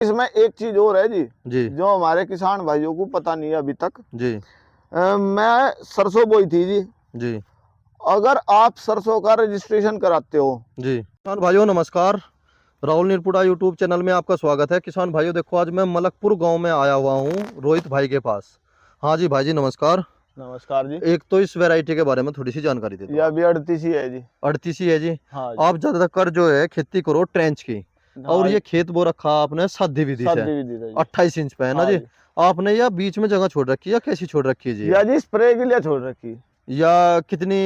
इसमें एक चीज और है जी, जी जो हमारे किसान भाइयों को पता नहीं है अभी तक। जी मैं सरसों बोई थी जी। जी अगर आप सरसों का रजिस्ट्रेशन कराते हो। जी। किसान भाइयों नमस्कार। राहुल निरपुड़ा यूट्यूब चैनल में आपका स्वागत है। किसान भाइयों देखो, आज मैं मलकपुर गांव में आया हुआ हूँ रोहित भाई के पास। हाँ जी भाई जी नमस्कार। नमस्कार जी। एक तो इस वैरायटी के बारे में थोड़ी सी जानकारी दे दो यह आप। भी 38 ही है जी। 38 है जी। हाँ जी। आप ज्यादातर जो है खेती करो ट्रेंच की, और हाँ ये खेत बो रखा आपने सादी विधि से, शादी विधि था जी। 28 इंच पे है ना हाँ जी। जी। आपने या बीच में जगह छोड़ रखी है या कैसी छोड़ रखी है जी यह जी स्प्रे के लिए छोड़ रखी। या कितनी,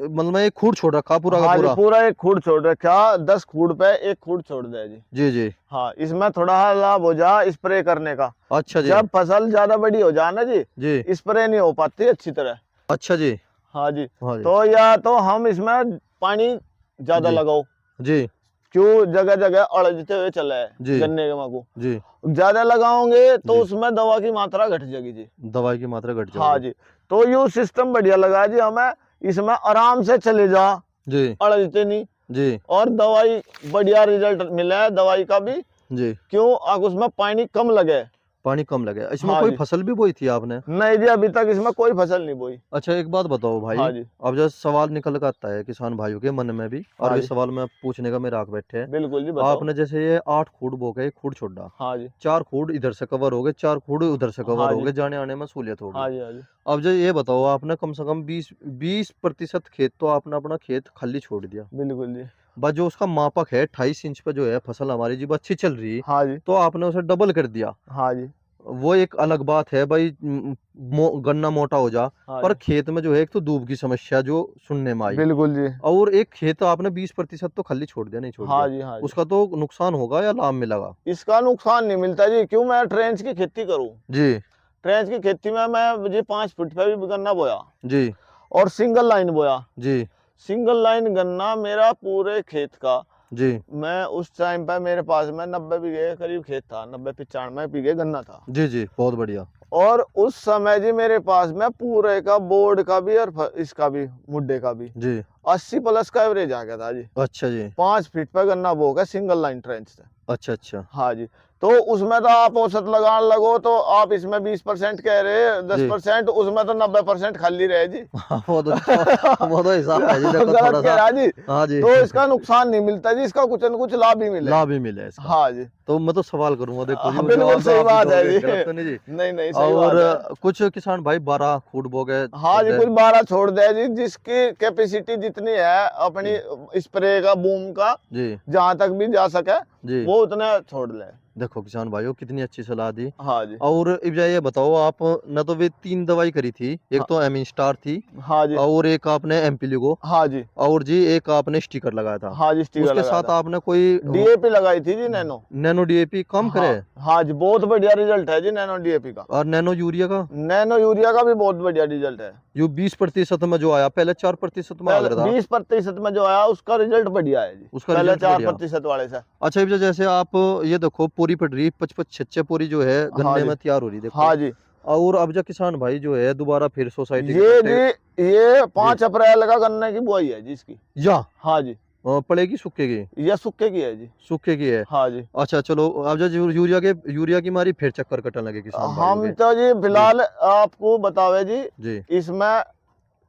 मतलब एक खूड़ छोड़ रखा पूरा का हाँ जी, पूरा? पूरा एक खूड़ छोड़ रखा। 10 खूड़ पे एक खूड़ छोड़ दिया जी। जी जी। हाँ, इसमें थोड़ा लाभ हो जा स्प्रे करने का। अच्छा जी। जब फसल ज्यादा बड़ी हो जाए ना जी, जी। स्प्रे नहीं हो पाती अच्छी तरह। अच्छा जी। हाँ जी। हाँ जी। तो या तो हम इसमें पानी ज्यादा जी लगाओ। जी क्यों जगह जगह अड़जते हुए चला है जी गन्ने के माकू। जी ज्यादा लगाओगे तो जी। उसमें दवा की मात्रा घट जाएगी जी। दवाई की मात्रा घट हाँ जाएगी। जी। तो ये सिस्टम बढ़िया लगा जी हमें। इसमें आराम से चले जा, जी अड़जते नहीं। जी और दवाई बढ़िया रिजल्ट मिला है दवाई का भी। जी। क्यों आग उसमें पानी कम लगे। पानी कम लगे। इसमें हाँ कोई जी। फसल भी बोई थी आपने? नहीं जी, अभी तक इसमें कोई फसल नहीं बोई। अच्छा एक बात बताओ भाई, हाँ जी। अब जैसे सवाल निकल कर आता है किसान भाइयों के मन में भी, और हाँ ये जी। सवाल मैं पूछने का मेरे आग बैठे हैं। बिल्कुल जी, बताओ। आपने जैसे ये 8 खूड़ बो गए, खूड़ छोड़ा, हाँ जी। 4 खूड़ इधर से कवर हो गए, 4 खूड़ उधर से कवर हाँ हो जी। गए, जाने आने में सहूलियत होगी। हाँ जी। हाँ जी। अब जो ये बताओ, आपने कम से कम 20% खेत तो आपने अपना खेत खाली छोड़ दिया, बिल्कुल जी। बस जो उसका मापक है 28 इंच पे जो है फसल हमारी जी अच्छी चल रही, हाँ जी। तो आपने उसे डबल कर दिया। हाँ जी। वो एक अलग बात है भाई, गन्ना मोटा हो जा, हाँ पर जी। खेत में जो है एक तो धूप की समस्या जो सुनने में आई, बिल्कुल जी। और एक खेत आपने 20% तो खाली छोड़ दिया, नहीं छोड़ हाँ दिया, जी। हाँ जी। उसका तो नुकसान होगा या लाभ मिलेगा? इसका नुकसान नहीं मिलता जी। क्यों मैं ट्रेंच की खेती करूं। जी ट्रेंच की खेती में मैं मुझे 5 फीट पे भी गन्ना बोया। जी और सिंगल लाइन बोया। जी सिंगल लाइन गन्ना मेरा पूरे खेत का। जी मैं उस टाइम पे मेरे पास में 90 बीघे करीब खेत था। 90-95 बीघे गन्ना था। जी जी। बहुत बढ़िया। और उस समय जी मेरे पास में पूरे का बोर्ड का भी और इसका भी मुड्डे का भी जी। 80+ का एवरेज आ गया था जी। अच्छा जी। 5 फीट पे गन्ना बो गया सिंगल लाइन ट्रेंच से। अच्छा अच्छा। हाँ जी। तो उसमें तो आप औसत लगाने लगो तो आप इसमें 20% कह रहे हैं, जी 10%, उसमें तो 90% खाली रहे जी। हाँ, वो तो हिसाब है जी, देखो गलत थोड़ा कह सा। रहा जी। हाँ जी तो इसका नुकसान नहीं मिलता जी, इसका कुछ न कुछ लाभ ही मिले। लाभ ही मिले इसका। हाँ जी। तो मैं तो सवाल करूंगा, देखो जी वो बिल्कुल जवाब तो सही आप ही बात है दोगे, जी। गलत तो नहीं जी? नहीं नहीं, सही और बात है। कुछ किसान भाई 12 फुट बो गए, हाँ छोड़ जी, दे। कुछ 12 छोड़ दे जी, जिसकी कैपेसिटी जितनी है अपनी जी स्प्रे का बूम का, जी जहां तक भी जा सके जी। वो उतने छोड़ ले। देखो किसान भाइयों, कितनी अच्छी सलाह दी। हाँ जी। और अब ये बताओ, आप न तो वे 3 दवाई करी थी, एक हाँ। तो एमिन स्टार थी, हाँ जी। और एक आपने एम्पिलिगो, हाँ जी। और जी एक आपने स्टिकर लगाया था। हाँ जी, स्टिकर उसके लगाया साथ था। आपने कोई डीएपी लगाई थी जी, नैनो। नैनो डीएपी कम हाँ। करे? हाँ जी, बहुत बढ़िया रिजल्ट है जी नैनो डीएपी का। और नैनो यूरिया का? नैनो यूरिया का भी बहुत बढ़िया रिजल्ट है। जो 20% में जो आया, पहले 4% में आ पहले गया था। 20% में जो आया उसका रिजल्ट बढ़िया है जी, उसका पहले रिजल्ट चार बढ़िया। प्रतिशत वाले से। अच्छा इब जैसे आप ये देखो, पूरी पड़ रही 55-56 पूरी जो है हाँ गन्ने जी। में तैयार हो रही, देखो। हाँ जी। और अब जो किसान भाई जो है दोबारा फिर सोसाइटी के ये पट्टे। जी, ये जी 5 अप्रैल का गन्ने की बुआई है जी इसकी। या हाँ जी। पड़ेगी सूखेगी? ये सूखे की है जी। सूखे की है। हाँ जी। अच्छा चलो, अब जो यूरिया की मारी फिर चक्कर कटने लगे किसान भाइयों हम के। तो जी जी फिलहाल आपको बतावे जी, जी इसमें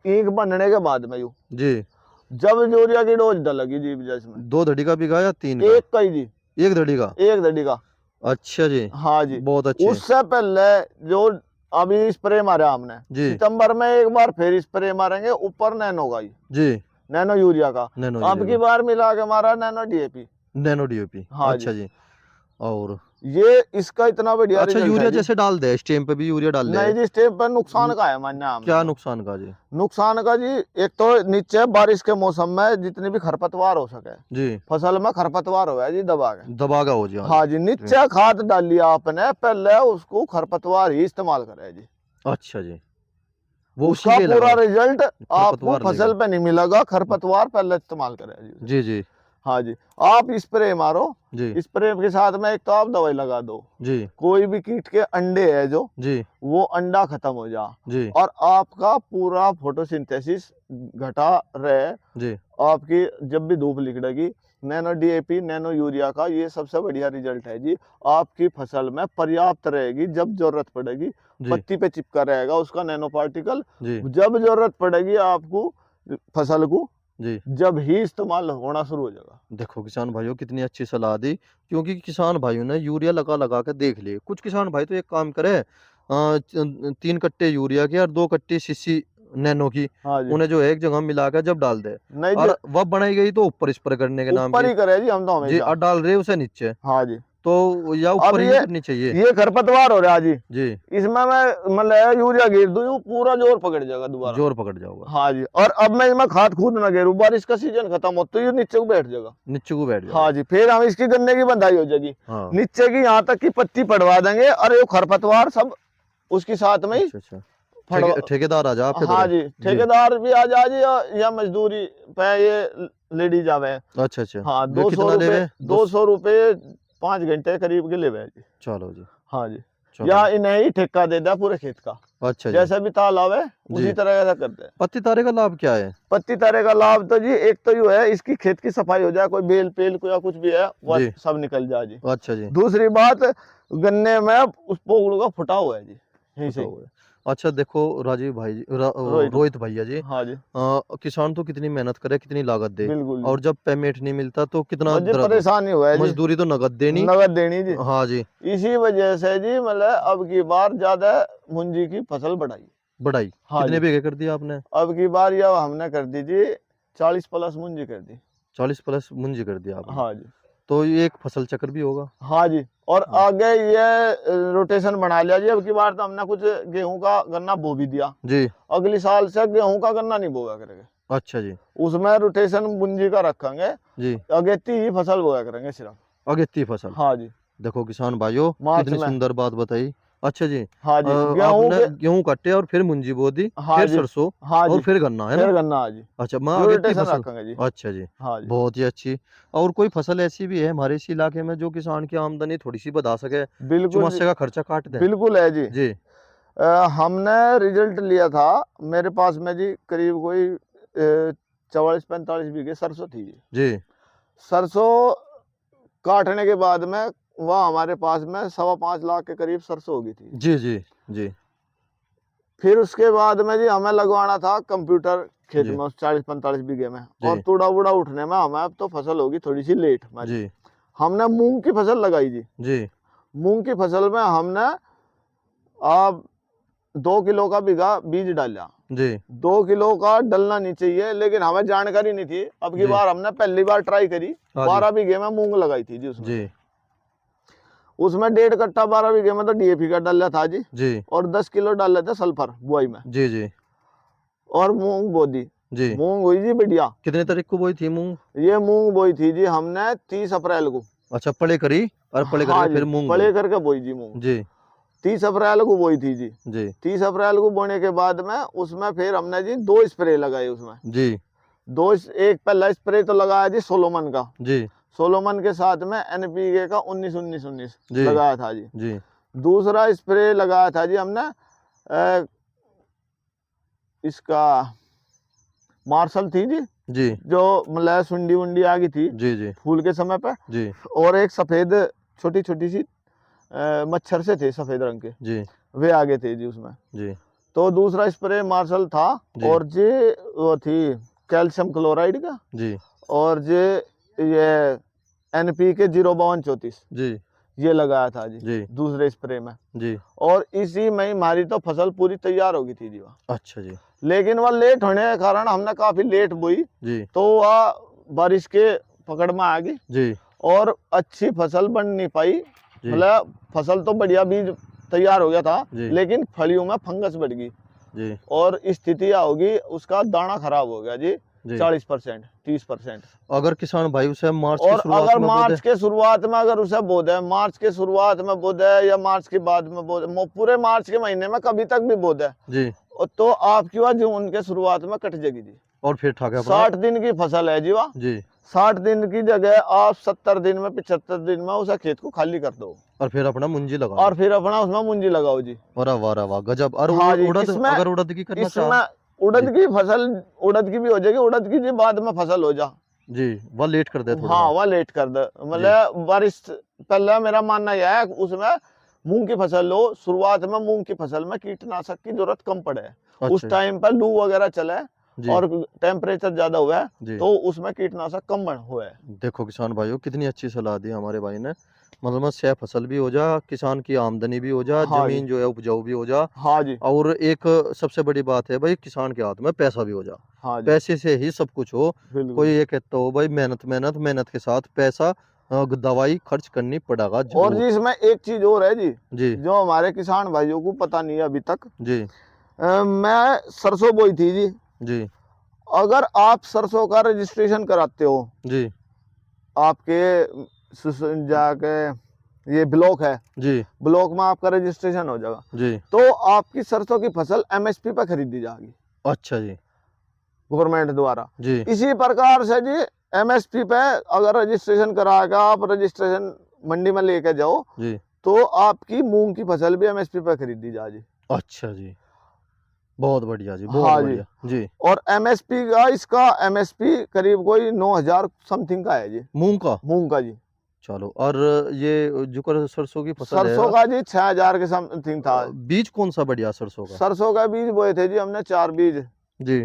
ईंख बनने के बाद में यू जी। जब यूरिया की डोज डलेगी जी इसमें 2 धड़ी का बिगा या 3 का? एक का ही जी, 1 धड़ी का? एक धड़ी का। अच्छा जी। हाँ जी। बहुत अच्छे। उससे पहले जो अभी स्प्रे मारा हमने जी सितंबर में, एक बार फिर स्प्रे मारेंगे ऊपर नैनो का ही, जी। नैनो यूरिया का। नैनो अब यूरिया की का? बार मिला के मारा नैनो डीएपी। Nano DOP. हाँ जी। अच्छा जी। और ये इसका इतना बढ़िया अच्छा, रिजल्ट है यूरिया जी। जैसे डाल दे, स्टेम पे भी यूरिया डाल दे? नहीं जी, स्टेप पर नुकसान न- का है मानना हमने क्या तो। नुकसान का जी? नुकसान का जी, एक तो नीचे बारिश के मौसम में जितनी भी खरपतवार हो सके, जी फसल में खरपतवार हो जी दबा के। दबागा हो जी, हाँ हाँ जी, जी। नीचे खाद डाली आपने पहले, उसको खरपतवार ही इस्तेमाल करे जी। अच्छा जी। वो उसी उसका के पूरा लगा, रिजल्ट आपको खरपतवार फसल लेगा। पे नहीं मिलेगा, खरपतवार पहले इस्तेमाल करे जी उसे। जी जी हाँ जी। आप स्प्रे मारो, जी स्प्रे के साथ में एक तो आप दवाई लगा दो। जी कोई भी कीट के अंडे है जो, जी वो अंडा खत्म हो जा, जी और आपका पूरा फोटोसिंथेसिस घटा रहे। जी आपकी जब भी धूप निकलेगी नैनो डीएपी, नैनो यूरिया का ये सबसे बढ़िया रिजल्ट है जी। आपकी फसल में पर्याप्त रहेगी, जब जरूरत पड़ेगी जी पत्ती पे चिपका रहेगा उसका नैनो पार्टिकल। जी जब जरूरत पड़ेगी आपको फसल को, जी। जब ही इस्तेमाल होना शुरू हो जाएगा। देखो किसान भाइयों कितनी अच्छी सलाह दी, क्योंकि किसान भाइयों ने यूरिया लगा लगा के देख लिए। कुछ किसान भाई तो एक काम करे, 3 कट्टे यूरिया के और 2 कट्टे सीसी नैनो की, हाँ जी। उन्हें जो है एक जगह मिला के जब डाल दे, नहीं जी, और वह बनाई गई तो ऊपर स्प्रे करने के नाम ऊपर की। ही करे जी हम तो जी, हमेशा। और डाल रहे उसे नीचे, हाँ जी। तो या अब ऊपर ही करनी चाहिए। ये खरपतवार हो रहा है जी, जी, इसमें मैं मतलब यूरिया गिर दूं यूं पूरा जोर पकड़ जाएगा दोबारा। जोर पकड़ जाओगा, हाँ जी। और अब मैं इसमें खाद खुद ना गेरूं, बारिश का सीजन खत्म हो तो ये नीचे को बैठ जाएगा। नीचे को बैठ हाँ जाओगा। जी। फिर हम इसकी गन्ने की बंधाई हो जाएगी, हाँ, नीचे की यहाँ तक की पत्ती पड़वा देंगे और ये खरपतवार सब उसके साथ में ही अच्छा अच्छा। फड़वा। ठेकेदार आ जा आपके हाँ तरह। जी, ठेकेदार भी आ जा जी, या मजदूरी पे ये लेडीज आवे। अच्छा अच्छा। हाँ, वे 200 कितना रुपये, लेवे? 200 रुपये 5 घंटे करीब के लेवे जी। चलो जी, हाँ जी। चलो या जी। इन्हें ही ठेका दे दिया पूरे खेत का, अच्छा जी। जैसे भी तालाब है उसी जी, तरह ऐसा करते हैं। पत्ती तारे का लाभ क्या है? पत्ती तारे का लाभ तो जी एक तो ये है, इसकी खेत की सफाई हो जाए, कोई बेल पेल को या कुछ भी है वह जी। सब निकल जाए जी। अच्छा जी। दूसरी बात, गन्ने में उस पोगड़ों का फुटा हुआ है जी, यहीं से पता हुआ है। अच्छा देखो राजीव भाई जी, रोहित। रोहित भैया जी, हाँ जी, किसान तो कितनी मेहनत करे, कितनी लागत दे, बिल्कुल और जी। जब पेमेंट नहीं मिलता तो कितना मुझे दर्द हो। परेशानी हुआ है जी, मजदूरी तो नगद देनी। नगद देनी जी। हाँ जी। इसी वजह से जी मतलब अब की बार ज्यादा मुंजी की फसल बढ़ाई। बढ़ाई हाँ कितने जी। बीघे कर दिया आपने? अब की बार यह हमने कर दी जी 40 प्लस मुंजी कर दी। 40 प्लस मुंजी कर दिया आपने। हाँ जी। तो ये एक फसल चक्र भी होगा। हाँ जी। और हाँ। आगे ये रोटेशन बना लिया जी। अब की बार तो हमने कुछ गेहूं का गन्ना बो भी दिया, जी। अगली साल से गेहूं का गन्ना नहीं बोया करेंगे, अच्छा जी। उसमें रोटेशन मुंजी का रखेंगे, जी, अगेती ही फसल बोया करेंगे सिर्फ। अगेती फसल। हाँ जी। देखो किसान भाइयों मार्च कितनी में। सुंदर बात बताई। अच्छा जी, हाँ जी। गेहूं आपने के। गेहूं काटे और फिर मुंजी बो दी, हाँ फिर जी। सरसों, हाँ और जी। फिर गन्ना, है ना? फिर गन्ना। हाँ जी। अच्छा, मैं जो अगेती रोटेशन फसल। रखेंगे जी। अच्छा जी, हाँ जी। बहुत ही अच्छी। और कोई फसल ऐसी भी है हमारे इस इलाके में जो किसान की आमदनी थोड़ी सी बढ़ा सके, बिल्कुल जी। चुमस्से का खर्चा काट दे? बिल्कुल है जी। जी हमने रिजल्ट लिया था, मेरे पास में जी करीब कोई 44-45 बीघे सरसों थी जी। जी सरसों काटने के बाद में वह हमारे पास में 5.25 लाख के करीब सरसों हो गई थी। जी जी जी फिर उसके बाद में जी हमें लगवाना था कंप्यूटर खेत जी में उस 40-45 बीघे में, और जी तूड़ा वूड़ा उठने में हमें अब तो फसल होगी थोड़ी सी लेट हमारी। जी हमने मूंग की फसल लगाई जी। जी मूंग की फसल में हमने अब 2 किलो का बीघा बीज डाला। जी 2 किलो का डलना नहीं चाहिए, लेकिन हमें जानकारी नहीं थी। अब की जी। बार हमने पहली बार ट्राई करी, हाँ जी 12 बीघे में मूंग लगाई थी जी। उसमें जी उसमें 1.5 कट्टा 12 बीघे में तो डीएपी का डाला था जी, जी और 10 किलो डाल लेते सल्फर बुआई में, जी जी और मूंग बो दी। जी। मूंग हुई जी बढ़िया। कितने तारीख को बोई थी मूंग? ये मूंग बोई थी जी हमने 30 अप्रैल को। अच्छा, पड़े करी और पड़े हाँ करके जी, फिर मूंग पड़े बोई। करके बोई जी मूंग। जी 30 अप्रैल को बोई थी जी। जी 30 अप्रैल को बोने के बाद में उसमें फिर हमने जी 2 स्प्रे लगाए उसमें। जी एक पहला स्प्रे तो लगाया जी सोलोमन का, जी सोलोमन के साथ में एनपीके का 19-19-19 जी लगाया था जी। जी दूसरा स्प्रे लगाया था जी हमने इसका मार्शल थी जी, जी जो मतलब सुंडी वुंडी आ गई थी जी जी फूल के समय पे। जी और एक सफेद छोटी छोटी सी मच्छर से थे सफेद रंग के, जी वे आगे थे जी उसमें। जी तो दूसरा स्प्रे मार्शल था, जी और जी वो थी कैल्शियम क्लोराइड का, जी और जी ये एनपीके 05234 जी ये लगाया था जी जी दूसरे स्प्रे में। जी। और इसी में ही हमारी तो फसल पूरी तैयार हो गई थी जी वह। अच्छा जी लेकिन वह लेट होने के कारण हमने काफी लेट बोई, जी तो वह बारिश के पकड़ में आ गई जी और अच्छी फसल बन नहीं पाई। जी मतलब फसल तो बढ़िया बीज तैयार हो गया था, जी लेकिन फलियों में फंगस बढ़ गई, जी और स्थिति होगी उसका दाना खराब हो गया जी जी। 40% 30%। अगर किसान भाई उसे मार्च की और शुरुआत अगर में बो दे? मार्च के शुरुआत में अगर उसे बो दे, मार्च के शुरुआत में बो दे या मार्च के बाद में बो दे, पूरे मार्च के महीने में कभी तक भी बो दे, जी, तो आपकी वह जून के शुरुआत में कट जाएगी जी। और फिर ठाके अपना 60 दिन की फसल है जी वह। जी, 60 दिन की जगह आप 70 दिन में 75 दिन में उसे खेत को खाली कर दो, और फिर अपना मुंजी लगा और फिर अपना उसमें मुंजी लगाओ जी। वाह वाह वाह गजब। और हाँ जी। उड़द, इसमें अगर उड़द की करना चाह? इसमें उड़द की फसल, उड़द की भी हो जाएगी, उड़द की जी बाद में फसल हो जा जी वह लेट कर दे थोड़ा हाँ सा। वह लेट कर दे, मतलब बारिश पहले मेरा मानना यह है कि उसमें मूंग की फसल लो, शुरुआत में मूंग की फसल में कीटनाशक की जरूरत कम पड़े, उस अच्छा जी। टाइम पर लू वगैरह चले जी और टेम्परेचर ज्यादा हुआ है जी। तो उसमें कीटनाशक कम हुआ है। देखो किसान भाइयों कितनी अच्छी सलाह दी हमारे भाई ने। मतलब सह फसल भी हो जा, किसान की आमदनी भी हो जा, हाँ जी। जमीन जो है उपजाऊ भी हो जा, हाँ जी। और एक सबसे बड़ी बात है भाई किसान के हाथ में पैसा भी हो जा। हाँ जी। पैसे से ही सब कुछ हो। कोई बिल्कुल। ये कहता हो भाई मेहनत मेहनत मेहनत के साथ पैसा, दवाई खर्च करनी पड़ेगा और जी जरूर। इसमें एक चीज और है जी, जी जो हमारे किसान भाइयों को पता नहीं है अभी तक। जी मैं सरसों बोई थी जी, जी अगर आप सरसों का रजिस्ट्रेशन कराते हो जी आपके जाके ये ब्लॉक है, जी ब्लॉक में आपका रजिस्ट्रेशन हो जाएगा, जी। तो आपकी सरसों की फसल एमएसपी पर खरीदी जाएगी अच्छा जी। गवर्नमेंट द्वारा। जी इसी प्रकार से जी एमएसपी पे अगर रजिस्ट्रेशन करा के आप रजिस्ट्रेशन मंडी में लेके जाओ जी। तो आपकी मूंग की फसल भी एमएसपी पे खरीदी जाएगी। अच्छा जी। बहुत बढ़िया जी, बहुत हाँ जी। बढ़िया जी। और एमएसपी का, इसका एमएसपी करीब कोई 9,000 समथिंग का है जी, मूंग का। मूंग का जी। चलो, और ये जो सरसों की फसल है, सरसों का जी 6,000 के समथिंग था। बीज कौन सा बढ़िया सरसों का? सरसों का बीज बोए थे जी हमने 4 बीज। जी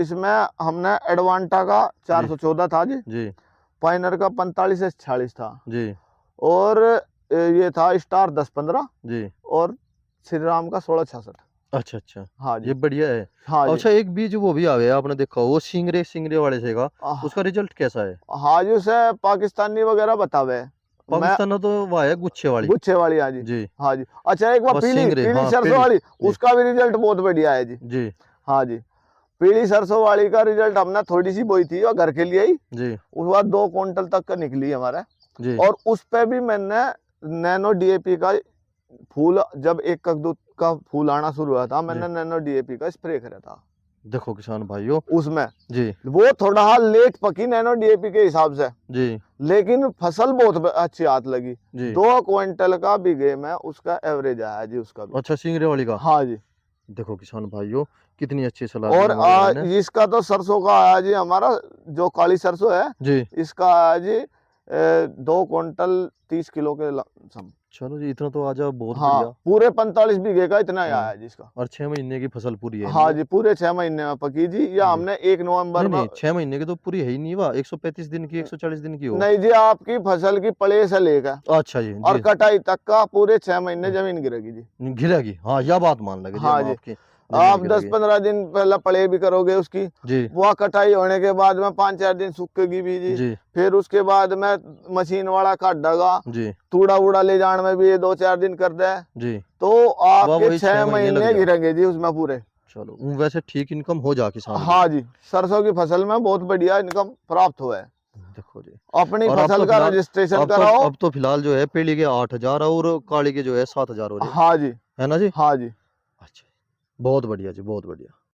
इसमें हमने एडवांटा का जी 414 था जी, जी पाइनर का 45 से 46 था, जी और ये था स्टार 10-15, जी। और श्री राम का 1666। अच्छा अच्छा, हाँ ये जी। बढ़िया है। हाँ जी। अच्छा, एक बीज वो भी आ गया, आपने देखा हो, वो सिंगरे सिंगरे वाले से का, आह, उसका रिजल्ट कैसा है? हाँ जी, उसे पाकिस्तानी वगैरह बतावे। मैं पाकिस्तान तो वो है गुच्छे वाली। गुच्छे वाली, हाँ जी। जी, हाँ जी। अच्छा, एक बार बस पीली सिंगरे, पीली हाँ सरसों पीली। वाली, जी उसका भी रिजल्ट बहुत बढ़िया है जी। जी हाँ जी। पीली सरसों वाली का रिजल्ट हमने थोड़ी सी बोई थी और घर के लिए ही, जी उसके बाद 2 क्विंटल तक का निकली हमारा। जी। और उस पे भी मैंने नैनो डीएपी का फूल, जब एक कद्दू का फूल आना शुरू हुआ था, जी मैंने नैनो डीएपी का स्प्रे करा था देखो किसान भाइयों। उसमें। जी वो थोड़ा लेट पकी नैनो डीएपी के हिसाब से, जी लेकिन फसल बहुत अच्छी हाथ लगी। जी। 2 क्विंटल का बीघे में उसका एवरेज आया जी, उसका भी। अच्छा, सिंगरे वाली का। हाँ जी। देखो किसान भाइयों, कितनी अच्छी सलाह दी और हमारे भाई ने। इसका तो सरसों का आया जी, हमारा जो काली सरसों है, जी। इसका आया जी 2 क्विंटल 30 किलो के सम। चलो जी, इतना तो आजा बहुत हाँ, बढ़िया। पूरे 45 बीघे का इतना ही हाँ, आया जी इसका। और 6 महीने की फसल पूरी है नहीं हाँ ये? जी, पूरे 6 महीने में पकी जी, या जी। हमने 1 नवंबर नहीं में। नहीं, 6 महीने की तो पूरी है ही नहीं, वाह 135 दिन की, 140 दिन की हो। नहीं जी, आपकी फसल की पड़े से लेकर अच्छा जी और जी। कटाई तक का पूरे 6 महीने जमीन गिरेगी जी। गिरेगी, हाँ यह बात मान लगे जी हाँ हम जी। आपकी, जमीन आप गिरेगी। 10-15 दिन पहले पड़े भी करोगे उसकी, जी वो कटाई होने के बाद में 5-4 दिन सूखेगी भी जी। जी फिर उसके बाद में मशीन वाला काट देगा, जी तूड़ा वूड़ा ले जाने में भी ये 2-4 दिन कर दे, जी। तो वाह, आपके वही 6 6 महीने लग महीने जा। गिरेंगे जी उसमें पूरे। चलो, वैसे ठीक इनकम हो जा किसान की। हाँ जी, सरसों की फसल में बहुत बढ़िया इनकम प्राप्त हुआ है। देखो जी। अपनी और फसल का रजिस्ट्रेशन कराओ। अब तो फिलहाल जो है पीली के 8,000 और काली के जो है 7,000 हो रहे, हाँ जी। है ना जी? हाँ जी। अच्छा, बहुत बढ़िया जी, बहुत बढ़िया।